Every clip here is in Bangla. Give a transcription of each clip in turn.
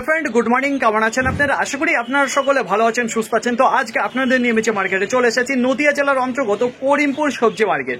Hello friend, good morning. কেমন আছেন আপনারা? আশা করি আপনারা সকলে ভালো আছেন, সুস্থ আছেন। তো আজকে আপনাদের নিয়ে মার্কেটে চলে এসেছি নদিয়া জেলার অন্তর্গত করিমপুর সবজি মার্কেট।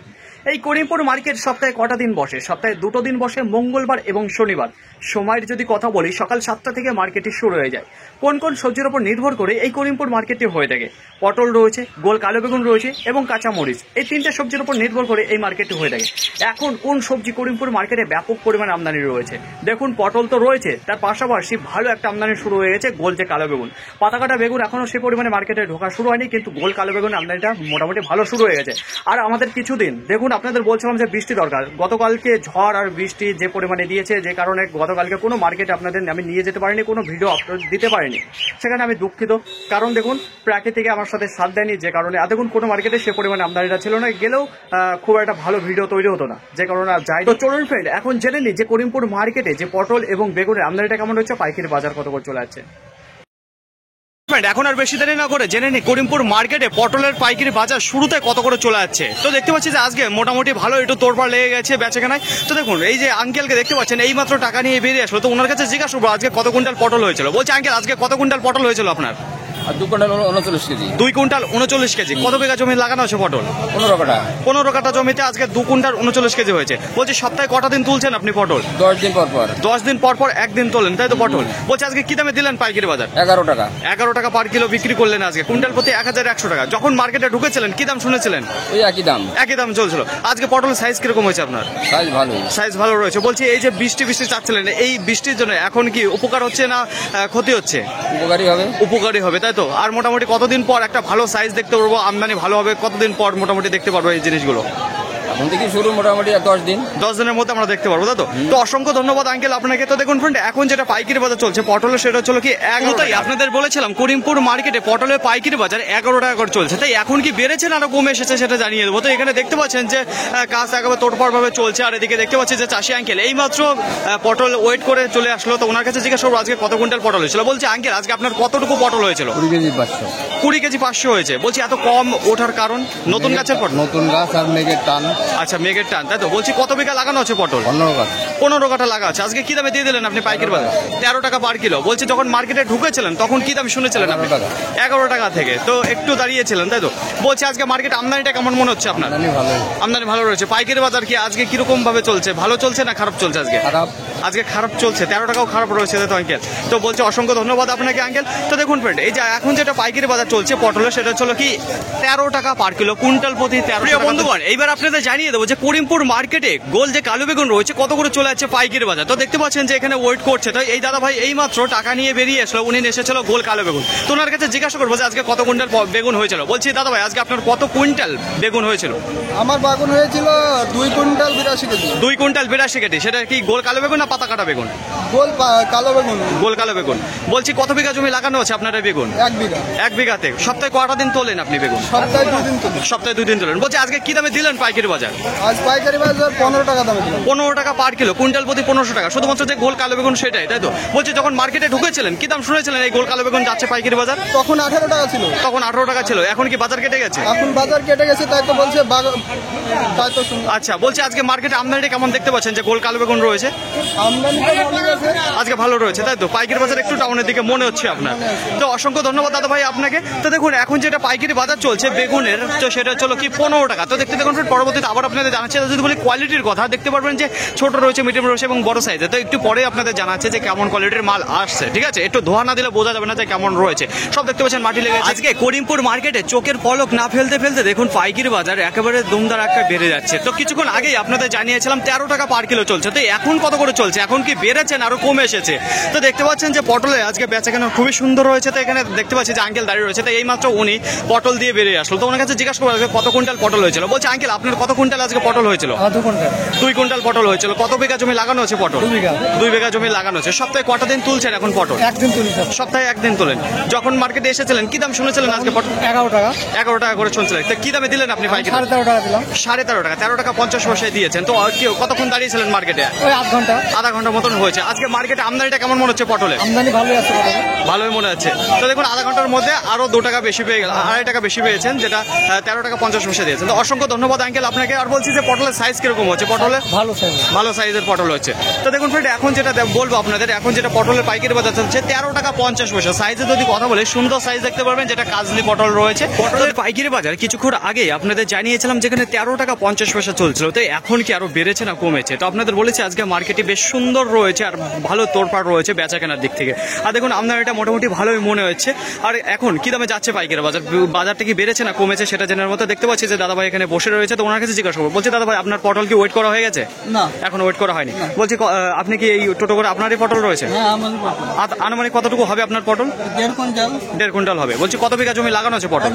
এই করিমপুর মার্কেট সপ্তাহে কটা দিন বসে? সপ্তাহে 2টো দিন বসে, মঙ্গলবার এবং শনিবার। সময়ের যদি কথা বলি, সকাল 7টা থেকে মার্কেটটি শুরু হয়ে যায়। কোন কোন সবজির উপর নির্ভর করে এই করিমপুর মার্কেটটি হয়ে থাকে? পটল রয়েছে, গোল কালো বেগুন রয়েছে এবং কাঁচামরিচ। এই 3টে সবজির উপর নির্ভর করে এই মার্কেটটি হয়ে থাকে। এখন কোন সবজি করিমপুর মার্কেটে ব্যাপক পরিমাণে আমদানি রয়েছে? দেখুন, পটল তো রয়েছে, তার পাশাপাশি ভালো একটা আমদানি শুরু হয়ে গেছে গোল যে কালো বেগুন। পাতাকাটা বেগুন এখনো সেই পরিমাণে মার্কেটে ঢোকা শুরু হয়নি, কিন্তু গোল কালো বেগুন আমদানিটা মোটামুটি ভালো শুরু হয়ে গেছে। আর আমাদের কিছুদিন দেখুন, আপনাদের বলছিলাম যে বৃষ্টি দরকার। গতকালকে ঝড় আর বৃষ্টি যে পরিমাণে দিয়েছে, যে কারণে গতকালকে কোনো মার্কেটে আপনাদের আমি নিয়ে যেতে পারিনি, কোনো ভিডিও আপলোড দিতে পারিনি। সেখানে আমি দুঃখিত, কারণ দেখুন প্রাকৃতিকে আমার সাথে সাথ দেয়নি, যে কারণে দেখুন কোনো মার্কেটে সে পরিমাণে আমদানিটা ছিল না। গেলেও খুব একটা ভালো ভিডিও তৈরি হতো না, যে কারণে আর যাই। তো চলুন ফ্রেন্ড, এখন জেনে নিই যে করিমপুর মার্কেটে যে পটল এবং বেগুনের আমদানিটা কেমন হচ্ছে, পাইকারি বাজার কত করে চলে যাচ্ছে। এখন আর বেশি দেরি না করে জেনে নিই করিমপুর মার্কেটে পটলের পাইকারি বাজার শুরুতে কত করে চলে যাচ্ছে। তো দেখতে পাচ্ছি যে আজকে মোটামুটি ভালো একটু তোড়পাড় লেগে গেছে বেচাকেনায়। তো দেখুন, এই যে আঙ্কেলকে দেখতে পাচ্ছেন, এই মাত্র টাকা নিয়ে বেরিয়ে আসলো। তো ওনার কাছে জিজ্ঞাসা করবো আজকে কত কুইন্টাল পটল হয়েছিল। বলছে, আঙ্কেল আজকে কত কুইন্টাল পটল হয়েছিল আপনার? 2 কুইন্টাল 39 কেজি। 2 quintal 39 KG. কত বিঘা জমি লাগানো আছে পটল? 15 কাঠা। 15 কাঠা জমিতে আজকে 2 কুইন্টাল 39 কেজি হয়েছে। বলছি, সপ্তাহে কটা দিন তুলছেন আপনি পটল? 10 দিন পর পর। 10 দিন পর পর একদিন তোলেন, তাই তো পটল? বলছে, আজকে কি দামে দিলেন পাইকারি বাজার? 11 টাকা। 11 টাকা পার কিলো বিক্রি করলেন আজকে, কুইন্টাল প্রতি 1100 টাকা। যখন মার্কেটে ঢুকেছিলেন কি দাম শুনেছিলেন? ওই একই দাম। একই দাম চলছিল। আজকে পটলের সাইজ কিরকম হয়েছে আপনার? সাইজ ভালো। সাইজ ভালো রয়েছে। বলছি, এই যে বৃষ্টি চাচ্ছিলেন, এই বৃষ্টির জন্য এখন কি উপকার হচ্ছে না ক্ষতি হচ্ছে? উপকারী হবে। উপকারী হবে, তাই তো? আর মোটামুটি কতদিন পর একটা ভালো সাইজ দেখতে পারবো, আমদানি ভালো হবে? কতদিন পর মোটামুটি দেখতে পারবো এই জিনিসগুলো? এখন থেকে শুরু মোটামুটি 10 দিন। 10 দিনের মধ্যে আমরা দেখতে পারবো, তাই তো? তো অসংখ্য ধন্যবাদ আঙ্কেল আপনাকে। তো দেখুন ফ্রেন্ড, এখন যেটা পাইকারি বাজার চলছে পটলের, সেটা হলো কি 11 টাকা। আপনাদের বলেছিলাম করিমপুর মার্কেটে পটলের পাইকারি বাজার 11 টাকা করে চলছে। তাই এখন কি বেড়েছে না আরো কমে এসেছে সেটা জানিয়ে দেবো। তো এখানে দেখতে পাচ্ছেন যে কাজ একেবারে তোড়পাড় ভাবে চলছে। আর এদিকে দেখতে পাচ্ছি যে চাষি আঙ্কেল এইমাত্র পটল ওয়েট করে চলে আসলো। তো ওনার কাছে জিজ্ঞাসা করবো আজকে কত কুইন্টাল পটল হয়েছিল। বলছে, আঙ্কেল আজকে আপনার কতটুকু পটল হয়েছিল? 20 কেজি 500। 20 কেজি 500 হয়েছে। বলছি, এত কম ওঠার কারণ? নতুন গাছের পটল? নতুন গাছ আর মেঘের টান। আচ্ছা, মেঘের টান, তাই তো? বলছি, কত বিঘা লাগানো আছে পটল? 15 কাঠা। 15 কাঠা লাগা আছে। আজকে কি দামে দিয়ে দিলেন আপনি পাইকারি বাজার? 13 টাকা পার কিলো। বলছি, যখন মার্কেটে ঢুকেছিলেন তখন কি দাম শুনেছিলেন আপনি? 11 টাকা থেকে তো একটু দাঁড়িয়েছিলেন, তাই তো? বলছি, আজকে মার্কেট আমদানিটা কেমন মনে হচ্ছে আপনার? আমদানি ভালো রয়েছে। পাইকারি বাজার কি আজকে কিরকম ভাবে চলছে? ভালো চলছে না খারাপ চলছে আজকে? খারাপ। আজকে খারাপ চলছে। 13 টাকাও খারাপ রয়েছে, তাই তো আঙ্কেল? তো বলছে, অসংখ্য ধন্যবাদ আপনাকে আঙ্কেল। তো দেখুন ফ্রেন্ড, এই যে এখন যেটা পাইকারি বাজার চলছে পটলের, সেটা হলো কি 13 টাকা পার কিলো, কুইন্টাল প্রতি 13 টাকা। বন্ধুগণ, এইবার আপনাদের জানিয়ে দেবো যে করিমপুর মার্কেটে গোল যে কালো বেগুন রয়েছে কত করে চলে যাচ্ছে পাইকারি বাজার। তো দেখতে পাচ্ছেন যে এখানে ওয়েট করছে। তো এই দাদা ভাই এই মাত্র টাকা নিয়ে বেরিয়ে আসলো, উনি এসেছিল গোল কালো বেগুন। তো ওনার কাছে জিজ্ঞাসা করবো যে আজকে কত কুইন্টাল বেগুন হয়েছিল। বলছি, দাদা ভাই আজকে আপনার কত কুইন্টাল বেগুন হয়েছিল? আমার বাগুন হয়েছিল 2 কুইন্টাল 82 কেজি। 2 quintal 82 KG. সেটা কি গোল কালো বেগুন না পাতা কাটা বেগুন? কালো বেগুন। গোল কালো বেগুন। বলছি, কত বিঘা জমি লাগানো আছে আপনার বেগুন? 1 বিঘা। 1 বিঘাতে সপ্তাহে কটা দিন তোলেন আপনি বেগুন? সপ্তাহে 2 দিন তুলি। সপ্তাহে 2 দিন তোলেন। বলছি, আজকে কি দামে দিলেন পাইকারি বাজার? আজ পাইকারি বাজার 15 টাকা দামে দিলাম। 15 টাকা পার কিলো, কুইন্টাল প্রতি 1500 টাকা। শুধুমাত্র যে গোল কালো বেগুন সেটাই, তাই তো? বলছি, যখন মার্কেটে ঢুকেছিলেন কি দাম শুনেছিলেন এই গোল কালো বেগুন যাচ্ছে পাইকারি বাজার? তখন 18 টাকা ছিল। তখন 18 টাকা ছিল। এখন কি বাজার কেটে গেছে? এখন বাজার কেটে গেছে, তাই তো বলছে তাই তো শুনলাম। আচ্ছা, বলছি আজকে মার্কেটে আমদানিটা কেমন দেখতে পাচ্ছেন যে গোল কালো বেগুন রয়েছে? আমদানিটা ভালো আছে। আজকে ভালো রয়েছে, তাই তো? পাইকারি বাজার একটু ডাউনের দিকে মনে হচ্ছে আপনার। তো অসংখ্য ধন্যবাদ দাদা ভাই আপনাকে। তো দেখুন, এখন যেটা পাইকারি বাজার চলছে বেগুনের, তো সেটা চলো কি 15 টাকা। তো দেখতে দেখুন পরবর্তীতে আবার আপনাদের জানাচ্ছি। যদি বলি কোয়ালিটির কথা, দেখতে পারবেন যে ছোট রয়েছে, মিডিয়াম রয়েছে এবং বড় সাইজে। তো একটু পরে আপনাদের জানাচ্ছে যে কেমন কোয়ালিটির মাল আসছে, ঠিক আছে? একটু ধোয়া না দিলে বোঝা যাবে না যে কেমন রয়েছে। সব দেখতে পাচ্ছেন মাটি লেগে। আজকে করিমপুর মার্কেটে চোখের পলক না ফেলতে ফেলতে দেখুন পাইকারি বাজার একেবারে দুমদার একটা বেড়ে যাচ্ছে। তো কিছুক্ষণ আগেই আপনাদের জানিয়েছিলাম 13 টাকা পার কিলো চলছে। তো এখন কত করে চলছে? এখন কি বেড়েছে না আরো কমে এসেছে? তো দেখতে পাচ্ছেন যে পটলে আজকে বেচাকেনা খুবই সুন্দর রয়েছে। তো এখানে দেখতে পাচ্ছি যে আঙ্কেল দাঁড়িয়ে রয়েছে। তো এই মাত্র উনি পটল দিয়ে বেরিয়ে আসলো। তো ওনার কাছে জিজ্ঞাসা করবো আজকে কত কুইন্টাল পটল হয়েছিল। বলছে, আঙ্কেল আপনার কত কুইন্টাল আজকে পটল হয়েছিল? 2 কুইন্টাল। 2 কুইন্টাল পটল হয়েছিল। কত বিঘা জমি লাগানো আছে পটল? 2 বিঘা। 2 বিঘা জমি লাগানো আছে। সপ্তাহে কটা দিন তুলছেন এখন পটল? একদিন তুলি। সপ্তাহে একদিন তোলেন। যখন মার্কেটে এসেছিলেন কি দাম শুনেছিলেন আজকে পটল? 11 টাকা। 11 টাকা করে শুনছিলেন। তো কি দামে দিলেন আপনি পাইকারি? 13.5 টাকা দিলাম। 13.5 টাকা। 13 টাকা 50 পয়সায় দিয়েছেন। তো কতক্ষণ দাঁড়িয়েছিলেন মার্কেটে? ওই 8 ঘন্টা। আধা ঘন্টা মতন হয়েছে। আজকে মার্কেটে আমদানিটা কেমন মনে হচ্ছে পটলে? আমদানি ভালোই আছে ভালোই মনে হচ্ছে। তো দেখুন আধা ঘন্টার মধ্যে আরো 2 টাকা বেশি পেয়ে গেল, 2.5 টাকা বেশি পেয়েছেন, যেটা 13 টাকা 50 পয়সা দিয়েছেন। তো অসংখ্য ধন্যবাদ আঙ্কেল আপনাকে। আর বলছি যে পটলের সাইজ কিরকম হচ্ছে? পটলে ভালো সাইজের পটল হচ্ছে। তো দেখুন ফ্রেন্ড, এখন যেটা বলবো আপনাদের, এখন যেটা পটলের পাইকারি বাজার চলছে 13 টাকা 50 পয়সা। সাইজে যদি কথা বলে সুন্দর সাইজ দেখতে পারবেন, যেটা কাজলি পটল রয়েছে। পটলের পাইকারি বাজার কিছুক্ষণ আগে আপনাদের জানিয়েছিলাম যেখানে 13 টাকা 50 পয়সা চলছিল। তো এখন কি আরো বেড়েছে না কমেছে? তো আপনাদের বলেছি আজকে মার্কেটে বেশ সুন্দর রয়েছে আর ভালো তোড়পাড় রয়েছে বেচা কেনার দিক থেকে। আর দেখুন আমদানিটা মোটামুটি ভালোই মনে হচ্ছে। আর এখন কি দামে যাচ্ছে পাইকারি বাজার? বাজারটা কি বেড়েছে না কমেছে সেটা জানার মতো দেখতে পাচ্ছি যে দাদা ভাই এখানে বসে রয়েছে। তো ওনার কাছে জিজ্ঞাসা করবো। বলছি দাদা ভাই, আপনার পটল কি ওয়েট করা হয়ে গেছে? না, এখন ওয়েট করা হয়নি। বলছি আপনি কি এই টোটো করে আপনারই পটল রয়েছে? আনুমানিক কতটুকু হবে আপনার পটল? 1.5 কুইন্টাল হবে। বলছি কত বিঘা জমি লাগানো আছে পটল?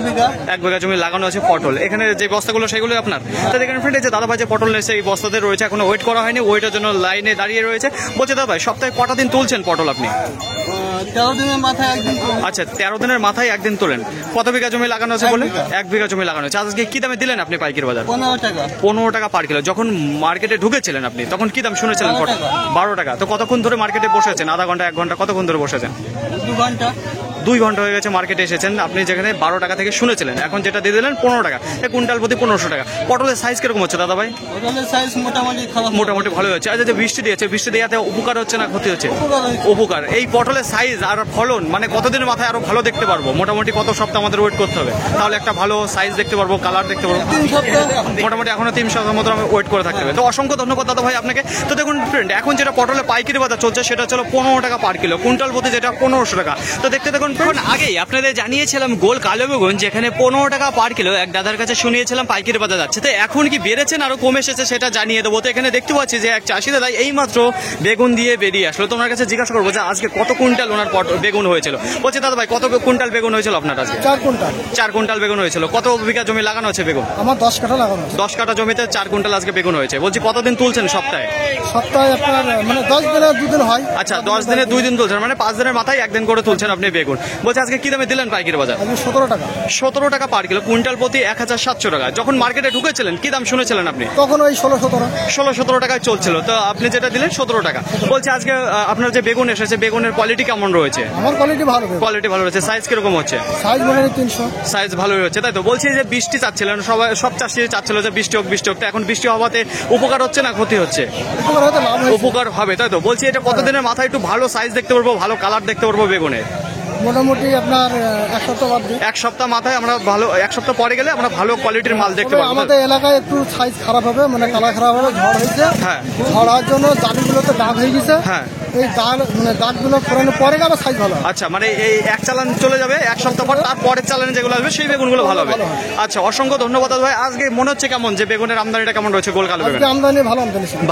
1 বিঘা জমি লাগানো আছে পটল। এখানে যে বস্তাগুলো সেগুলো আপনার? তো দেখেন ফ্রেন্ড, যে দাদা ভাই যে পটল নিয়েছে এই বস্তাতে রয়েছে, এখনো ওয়েট করা হয়নি, ওয়েটের জন্য লাইনে দাঁড়িয়ে রয়েছে। বলছি দাদা ভাই, সপ্তাহে কটা দিন তুলছেন পটল আপনি? 13 দিনের মাথায় একদিন। আচ্ছা, 13 দিনের মাথায় একদিন তোলেন। কত বিঘা জমি লাগানো আছে বলে? 1 বিঘা জমি লাগানো আছে। আজকে কি দামে দিলেন আপনি পাইকারি বাজার? 15 টাকা পার কিলো। যখন মার্কেটে ঢুকেছিলেন আপনি তখন কি দাম শুনেছিলেন? 12 টাকা। তো কতক্ষণ ধরে মার্কেটে বসেছেন? আধা ঘন্টা 1 ঘন্টা কতক্ষণ ধরে বসেছেন? 2 ঘন্টা হয়ে গেছে মার্কেটে এসেছেন আপনি, যেখানে 12 টাকা থেকে শুনেছিলেন, এখন যেটা দিয়ে দিলেন 15 টাকা। কুইন্টাল প্রতি 1500 টাকা। পটলের সাইজ কিরকম হচ্ছে দাদা ভাই? পটলের সাইজ মোটামুটি ভালো হচ্ছে। আচ্ছা, যে বৃষ্টি দিয়েছে, বৃষ্টি দেওয়াতে উপকার হচ্ছে না ক্ষতি হচ্ছে? উপকার। এই পটলের সাইজ আর ফলন মানে কতদিনের মাথায় আরো ভালো দেখতে পারবো? মোটামুটি কত সপ্তাহ আমাদের ওয়েট করতে হবে তাহলে একটা ভালো সাইজ দেখতে পারবো, কালার দেখতে পারবো? 3 সপ্তাহ। মোটামুটি এখনো 3 সপ্তাহ মতো ওয়েট করে থাকতে হবে। তো অসংখ্য ধন্যবাদ দাদা ভাই আপনাকে। তো দেখুন ফ্রেন্ড, এখন যেটা পটলের পাইকারি বাজার চলছে সেটা হলো 15 টাকা পার কিলো, কুইন্টাল প্রতি যেটা 1500 টাকা। তো দেখতে দেখুন ফ্রেন্ড, আগেই আপনাদের জানিয়েছিলাম গোল কালো বেগুন যেখানে 15 টাকা পার কিলো এক দাদার কাছে শুনিয়েছিলাম পাইকারি বাজার যাচ্ছে। তো এখন কি বেড়েছে না আরো কমে এসেছে সেটা জানিয়ে দেবো। তো এখানে দেখতে পাচ্ছি যে এক চাষি দাদা এইমাত্র বেগুন দিয়ে বেরিয়ে আসলো। তো ওনার কাছে জিজ্ঞাসা করবো যে আজকে কত কুইন্টাল ওনার বেগুন হয়েছিল। বলছে দাদা ভাই, কত কুইন্টাল বেগুন হয়েছিল আপনার আজকে? 4 কুইন্টাল। 4 কুইন্টাল বেগুন হয়েছিল। কত বিঘা জমি লাগানো আছে বেগুন? আমার 10 কাঠা লাগানো। 10 কাঠা জমিতে 4 কুইন্টাল আজকে বেগুন হয়েছে। বলছি কতদিন তুলছেন সপ্তাহে? সপ্তাহে আপনার মানে 10 দিনে 2 দিন হয়। আচ্ছা, 10 দিনে 2 দিন তুলছেন, মানে 5 দিনের মাথায় একদিন করে তুলছেন আপনি বেগুন। বলছে আজকে কি দামে দিলেন পাইকারি বাজার? 17 টাকা। 17 টাকা পার কিলো, কুইন্টাল প্রতি 1700 টাকা। যখন মার্কেটে ঢুকেছিলেন কি দাম শুনেছিলেন আপনি? তখন ওই 16-17 16-17 টাকায় চলছিল। তো আপনি যেটা দিলেন 17 টাকা। বলছে আজকে আপনার যে বেগুন এসেছে বেগুনের কোয়ালিটি কেমন রয়েছে? আমার কোয়ালিটি ভালো। কোয়ালিটি ভালো রয়েছে। সাইজ কিরকম হচ্ছে? সাইজ মানে 300। সাইজ ভালোই হচ্ছে, তাই তো? বলছি যে বৃষ্টি চাচ্ছিলেন সব চাষি চাচ্ছিল যে বৃষ্টি হোক বৃষ্টি হোক। তো এখন বৃষ্টি হওয়াতে উপকার হচ্ছে না ক্ষতি হচ্ছে? উপকার হবে, তাই তো? বলছি এটা কতদিনের মাথায় একটু ভালো সাইজ দেখতে পারবো, ভালো কালার দেখতে পারবো বেগুনের? মোটামুটি আপনার 1 সপ্তাহ বাদ দিয়ে। 1 সপ্তাহ মাথায় আমরা ভালো, 1 সপ্তাহ পরে গেলে আমরা ভালো কোয়ালিটির মাল দেখতে পাবো। আমাদের এলাকায় একটু সাইজ খারাপ হবে, মানে কালার খারাপ হবে, ঝড় হয়েছে। হ্যাঁ, ঝড় হওয়ার জন্য দাগগুলোতে দাগ হয়ে গেছে। হ্যাঁ, এই দাগ মানে দাগগুলো ফোরানোর পরে আবার সাইজ ভালো। আচ্ছা, মানে এই এক চালান চলে যাবে 1 সপ্তাহ পর, তারপরের চালানে যেগুলো আসবে সেই বেগুনগুলো ভালো হবে। আচ্ছা, অসংখ্য ধন্যবাদ ভাই। আজকে মনে হচ্ছে কেমন যে বেগুনের আমদানিটা কেমন রয়েছে? গোল কালো বেগুন আমদানি ভালো,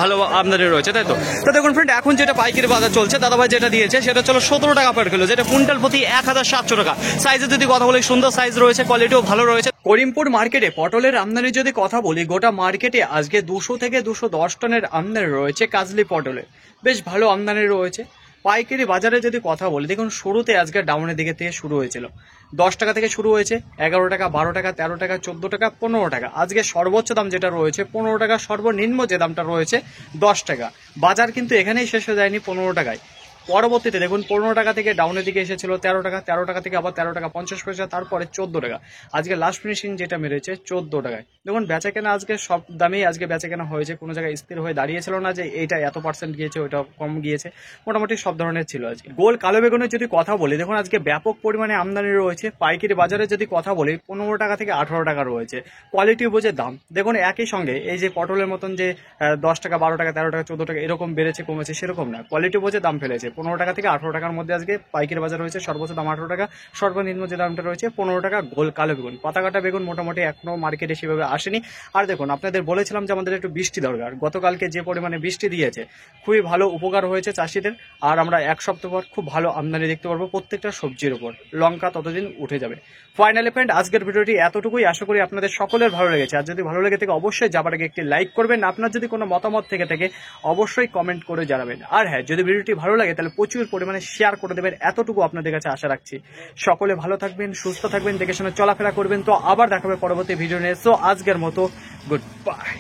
ভালো আমদানি রয়েছে, তাই তো? তো দেখুন ফ্রেন্ড, এখন যেটা পাইকারি বাজার চলছে দাদা ভাই যেটা দিয়েছে সেটা চলো 17 টাকা পার কিলো, যেটা কুইন্টাল প্রতি 1700 টাকা। সাইজে যদি কথা বলি সুন্দর সাইজ রয়েছে, কোয়ালিটিও ভালো রয়েছে। করিমপুর মার্কেটে পটলের আমদানি যদি কথা বলি, গোটা মার্কেটে আজকে 200 থেকে 210 টনের আমদানি রয়েছে কাজলি পটলে। বেশ ভালো আমদানি রয়েছে। পাইকারি বাজারে যদি কথা বলি, দেখুন শুরুতে আজকে ডাউনের দিকে থেকে শুরু হয়েছিল, 10 টাকা থেকে শুরু হয়েছে, 11 টাকা, 12 টাকা, 13 টাকা, 14 টাকা, 15 টাকা। আজকে সর্বোচ্চ দাম যেটা রয়েছে 15 টাকা, সর্বনিম্ন যে দামটা রয়েছে 10 টাকা। বাজার কিন্তু এখানেই শেষ হয়ে যায়নি 15 টাকায়। পরবর্তীতে দেখুন 15 টাকা থেকে ডাউনের দিকে এসেছিল 13 টাকা, 13 টাকা থেকে আবার 13 টাকা 50 পয়সা, তারপরে 14 টাকা। আজকে লাস্ট ফিনিশিং যেটা মেরেছে 14 টাকায়। দেখুন বেচা কেনা আজকে সব দামেই আজকে বেচা কেনা হয়েছে, কোনো জায়গায় স্থির হয়ে দাঁড়িয়েছিল না যে এইটা এত পার্সেন্ট গিয়েছে ওইটা কম গিয়েছে, মোটামুটি সব ধরনের ছিল আজকে। গোল কালো বেগুনের যদি কথা বলি, দেখুন আজকে ব্যাপক পরিমাণে আমদানি রয়েছে। পাইকারি বাজারে যদি কথা বলি 15 টাকা থেকে 18 টাকা রয়েছে। কোয়ালিটি বুঝে দাম দেখুন একই সঙ্গে এই যে পটলের মতন যে 10 টাকা, 12 টাকা, 13 টাকা, 14 টাকা এরকম বেড়েছে কমেছে সেরকম না, কোয়ালিটি বুঝে দাম ফেলেছে। 15 টাকা থেকে 18 টাকার মধ্যে আজকে পাইকারি বাজার রয়েছে। সর্বোচ্চ দাম 18 টাকা, সর্বনিম্ন যে দামটা রয়েছে 15 টাকা। গোল কালো বেগুন, পাতা কাটা বেগুন মোটামুটি এখনো মার্কেটে সেভাবে আসেনি। আর দেখুন আপনাদের বলেছিলাম যে আমাদের একটু বৃষ্টি দরকার, গতকালকে যে পরিমাণে বৃষ্টি দিয়েছে খুবই ভালো উপকার হয়েছে চাষিদের। আর আমরা 1 সপ্তাহ পর খুব ভালো আমদানি দেখতে পারবো প্রত্যেকটা সবজির উপর। লঙ্কা ততদিন উঠে যাবে। ফাইনালি ফ্রেন্ড, আজকের ভিডিওটি এতটুকুই। আশা করি আপনাদের সকলের ভালো লেগেছে। আর যদি ভালো লেগে থাকে অবশ্যই যাবার আগে একটি লাইক করবেন। আপনার যদি কোনো মতামত থেকে থাকে অবশ্যই কমেন্ট করে জানাবেন। আর হ্যাঁ, যদি ভিডিওটি ভালো লাগে তাহলে প্রচুর পরিমাণে শেয়ার করে দেবেন, এতটুকু আপনাদের কাছে আশা রাখছি। সকলে ভালো থাকবেন, সুস্থ থাকবেন, দেখে শুনে চলাফেরা করবেন। তো আবার দেখাবে পরবর্তী ভিডিও নিয়ে। সো আজকের মতো গুড বাই।